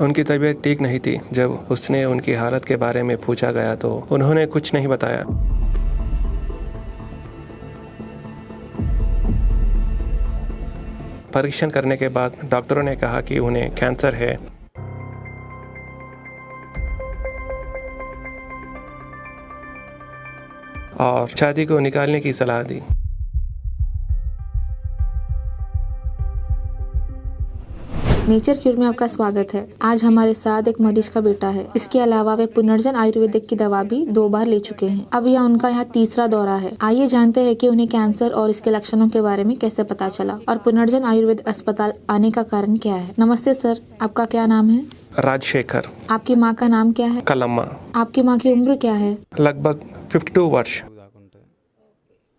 उनकी तबीयत ठीक नहीं थी। जब उसने उनकी हालत के बारे में पूछा गया तो उन्होंने कुछ नहीं बताया। परीक्षण करने के बाद डॉक्टरों ने कहा कि उन्हें कैंसर है और छाती को निकालने की सलाह दी। नेचर क्यूर में आपका स्वागत है। आज हमारे साथ एक मरीज का बेटा है। इसके अलावा वे पुनर्जन आयुर्वेदिक की दवा भी 2 बार ले चुके हैं। अब यह उनका यहाँ तीसरा दौरा है। आइए जानते हैं कि उन्हें कैंसर और इसके लक्षणों के बारे में कैसे पता चला और पुनर्जन आयुर्वेदिक अस्पताल आने का कारण क्या है। नमस्ते सर, आपका क्या नाम है? राजशेखर। आपकी माँ का नाम क्या है? कलम्मा। आपकी माँ की उम्र क्या है? लगभग 52 वर्ष।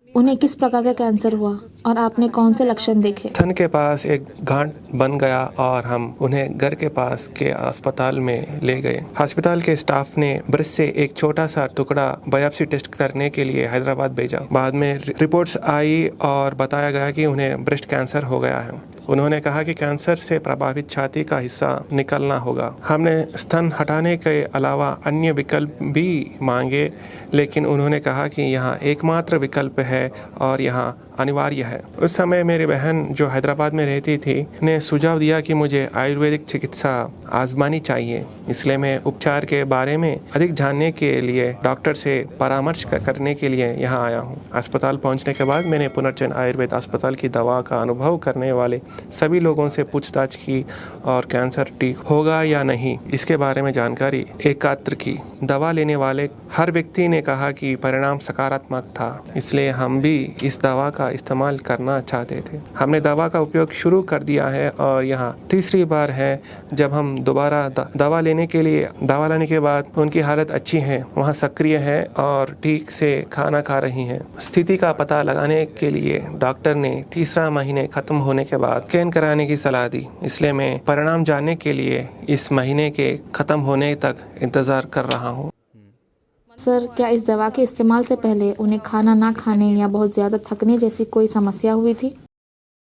उन्हें किस प्रकार का कैंसर हुआ और आपने कौन से लक्षण देखे? थन के पास एक गांठ बन गया और हम उन्हें घर के पास के अस्पताल में ले गए। अस्पताल के स्टाफ ने ब्रेस्ट से एक छोटा सा टुकड़ा बायोप्सी टेस्ट करने के लिए हैदराबाद भेजा। बाद में रिपोर्ट्स आई और बताया गया कि उन्हें ब्रेस्ट कैंसर हो गया है। उन्होंने कहा कि कैंसर से प्रभावित छाती का हिस्सा निकलना होगा। हमने स्तन हटाने के अलावा अन्य विकल्प भी मांगे, लेकिन उन्होंने कहा कि यहाँ एकमात्र विकल्प है और यहाँ अनिवार्य है। उस समय मेरी बहन जो हैदराबाद में रहती थी ने सुझाव दिया कि मुझे आयुर्वेदिक चिकित्सा आजमानी चाहिए। इसलिए मैं उपचार के बारे में अधिक जानने के लिए डॉक्टर से परामर्श करने के लिए यहाँ आया हूँ। अस्पताल पहुँचने के बाद मैंने पुनर्जन आयुर्वेद अस्पताल की दवा का अनुभव करने वाले सभी लोगों से पूछताछ की और कैंसर ठीक होगा या नहीं इसके बारे में जानकारी एकत्र की। दवा लेने वाले हर व्यक्ति ने कहा कि परिणाम सकारात्मक था, इसलिए हम भी इस दवा का इस्तेमाल करना चाहते थे। हमने दवा का उपयोग शुरू कर दिया है और यहाँ तीसरी बार है जब हम दोबारा दवा लेने के बाद उनकी हालत अच्छी है, वहाँ सक्रिय है और ठीक से खाना खा रही हैं। स्थिति का पता लगाने के लिए डॉक्टर ने तीसरा महीने खत्म होने के बाद स्कैन कराने की सलाह दी। इसलिए मैं परिणाम जानने के लिए इस महीने के खत्म होने तक इंतजार कर रहा हूँ। सर, क्या इस दवा के इस्तेमाल से पहले उन्हें खाना ना खाने या बहुत ज्यादा थकने जैसी कोई समस्या हुई थी?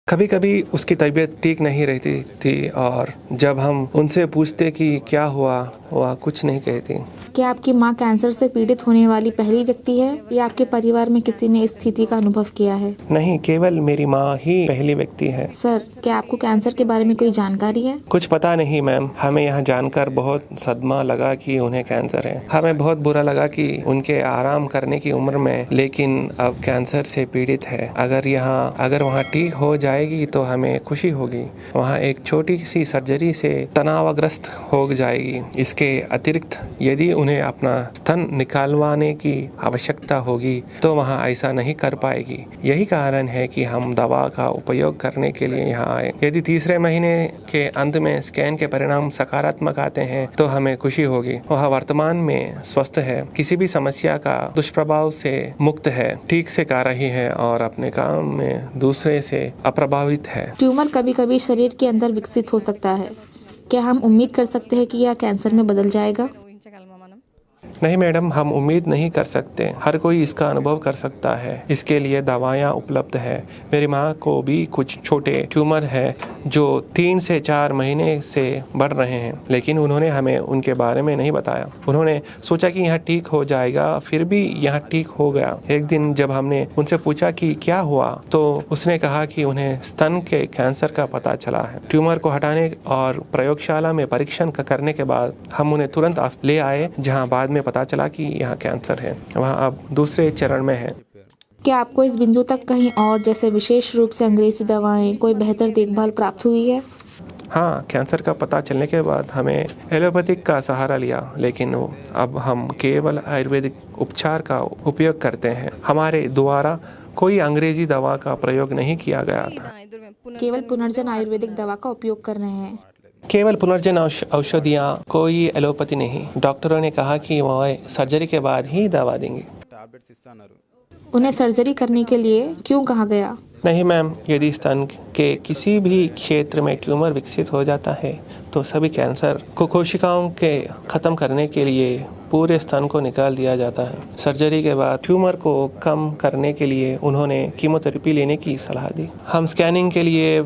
कभी कभी उसकी तबीयत ठीक नहीं रहती थी और जब हम उनसे पूछते कि क्या हुआ, वह कुछ नहीं कहती। क्या आपकी माँ कैंसर से पीड़ित होने वाली पहली व्यक्ति है या आपके परिवार में किसी ने इस स्थिति का अनुभव किया है? नहीं, केवल मेरी माँ ही पहली व्यक्ति है। सर, क्या आपको कैंसर के बारे में कोई जानकारी है? कुछ पता नहीं मैम। हमें यहाँ जानकर बहुत सदमा लगा कि उन्हें कैंसर है। हमें बहुत बुरा लगा कि उनके आराम करने की उम्र में लेकिन अब कैंसर से पीड़ित है। अगर वहाँ ठीक हो जाएगी तो हमें खुशी होगी। वहाँ एक छोटी सी सर्जरी से तनावग्रस्त हो जाएगी। इसके अतिरिक्त यदि उन्हें अपना स्तन निकालवाने की आवश्यकता होगी तो वहाँ ऐसा नहीं कर पाएगी। यही कारण है कि हम दवा का उपयोग करने के लिए यहाँ आए। यदि तीसरे महीने के अंत में स्कैन के परिणाम सकारात्मक आते हैं तो हमें खुशी होगी। वह वर्तमान में स्वस्थ है, किसी भी समस्या का दुष्प्रभाव से मुक्त है, ठीक से कर रही है और अपने काम में दूसरे से अप्रभावित है। ट्यूमर कभी कभी शरीर के अंदर विकसित हो सकता है। क्या हम उम्मीद कर सकते हैं कि यह कैंसर में बदल जाएगा? नहीं मैडम, हम उम्मीद नहीं कर सकते। हर कोई इसका अनुभव कर सकता है। इसके लिए दवाएं उपलब्ध है। मेरी माँ को भी कुछ छोटे ट्यूमर है जो 3 से 4 महीने से बढ़ रहे हैं, लेकिन उन्होंने हमें उनके बारे में नहीं बताया। उन्होंने सोचा कि यह ठीक हो जाएगा, फिर भी यह ठीक हो गया। एक दिन जब हमने उनसे पूछा कि क्या हुआ तो उसने कहा कि उन्हें स्तन के कैंसर का पता चला है। ट्यूमर को हटाने और प्रयोगशाला में परीक्षण करने के बाद हम उन्हें तुरंत ले आए, जहाँ बाद में पता चला कि यहाँ कैंसर है। वहाँ अब दूसरे चरण में है। क्या आपको इस बिंदु तक कहीं और, जैसे विशेष रूप से अंग्रेजी दवाएं, कोई बेहतर देखभाल प्राप्त हुई है? हाँ, कैंसर का पता चलने के बाद हमें एलोपैथिक का सहारा लिया, लेकिन अब हम केवल आयुर्वेदिक उपचार का उपयोग करते हैं। हमारे द्वारा कोई अंग्रेजी दवा का प्रयोग नहीं किया गया था। केवल पुनर्जन आयुर्वेदिक दवा का उपयोग कर रहे हैं। केवल पुनर्जन औषधियाँ, कोई एलोपैथी नहीं। डॉक्टरों ने कहा कि वह सर्जरी के बाद ही दवा देंगे। उन्हें सर्जरी करने के लिए क्यों कहा गया? नहीं मैम, यदि स्तन के किसी भी क्षेत्र में ट्यूमर विकसित हो जाता है तो सभी कैंसर को कोशिकाओं के खत्म करने के लिए पूरे स्तन को निकाल दिया जाता है। सर्जरी के बाद ट्यूमर को कम करने के लिए उन्होंने कीमोथेरेपी लेने की सलाह दी। हम स्कैनिंग के लिए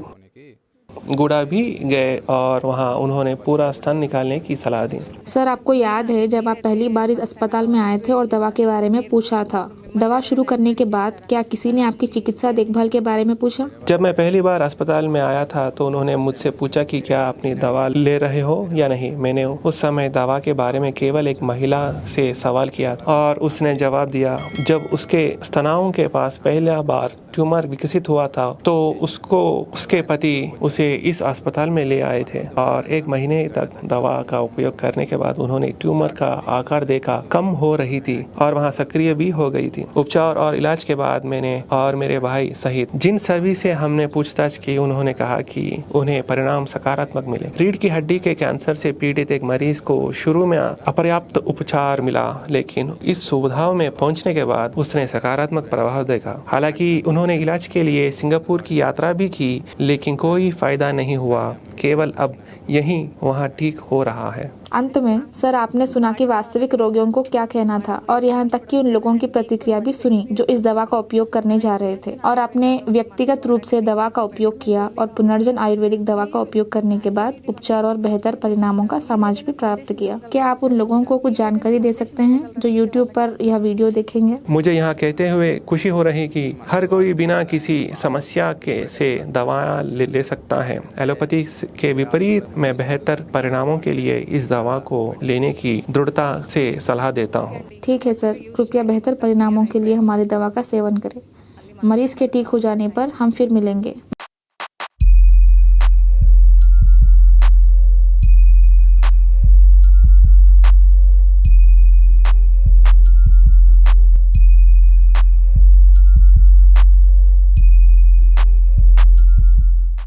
गुड़ा भी गए और वहाँ उन्होंने पूरा स्तन निकालने की सलाह दी। सर, आपको याद है जब आप पहली बार इस अस्पताल में आए थे और दवा के बारे में पूछा था, दवा शुरू करने के बाद क्या किसी ने आपकी चिकित्सा देखभाल के बारे में पूछा? जब मैं पहली बार अस्पताल में आया था तो उन्होंने मुझसे पूछा कि क्या अपनी दवा ले रहे हो या नहीं। मैंने उस समय दवा के बारे में केवल एक महिला से सवाल किया और उसने जवाब दिया। जब उसके स्तनाओं के पास पहला बार ट्यूमर विकसित हुआ था तो उसके पति उसे इस अस्पताल में ले आए थे और 1 महीने तक दवा का उपयोग करने के बाद उन्होंने ट्यूमर का आकार देखा कम हो रही थी और वहाँ सक्रिय भी हो गई थी। उपचार और इलाज के बाद मैंने और मेरे भाई सहित जिन सभी से हमने पूछताछ की, उन्होंने कहा कि उन्हें परिणाम सकारात्मक मिले। रीढ़ की हड्डी के कैंसर से पीड़ित एक मरीज को शुरू में अपर्याप्त उपचार मिला, लेकिन इस सुविधाओं में पहुंचने के बाद उसने सकारात्मक प्रभाव देखा। हालांकि उन्होंने इलाज के लिए सिंगापुर की यात्रा भी की, लेकिन कोई फायदा नहीं हुआ। केवल अब यही वहाँ ठीक हो रहा है। अंत में सर, आपने सुना कि वास्तविक रोगियों को क्या कहना था और यहाँ तक कि उन लोगों की प्रतिक्रिया भी सुनी जो इस दवा का उपयोग करने जा रहे थे, और आपने व्यक्तिगत रूप से दवा का उपयोग किया और पुनर्जन आयुर्वेदिक दवा का उपयोग करने के बाद उपचार और बेहतर परिणामों का समाज भी प्राप्त किया। क्या आप उन लोगों को कुछ जानकारी दे सकते हैं जो यूट्यूब पर यह वीडियो देखेंगे? मुझे यहाँ कहते हुए खुशी हो रही कि हर कोई बिना किसी समस्या के से दवा ले सकता है। एलोपैथी के विपरीत मैं बेहतर परिणामों के लिए इस दवा को लेने की दृढ़ता से सलाह देता हूँ। ठीक है सर, कृपया बेहतर परिणामों के लिए हमारी दवा का सेवन करें। मरीज के ठीक हो जाने पर हम फिर मिलेंगे।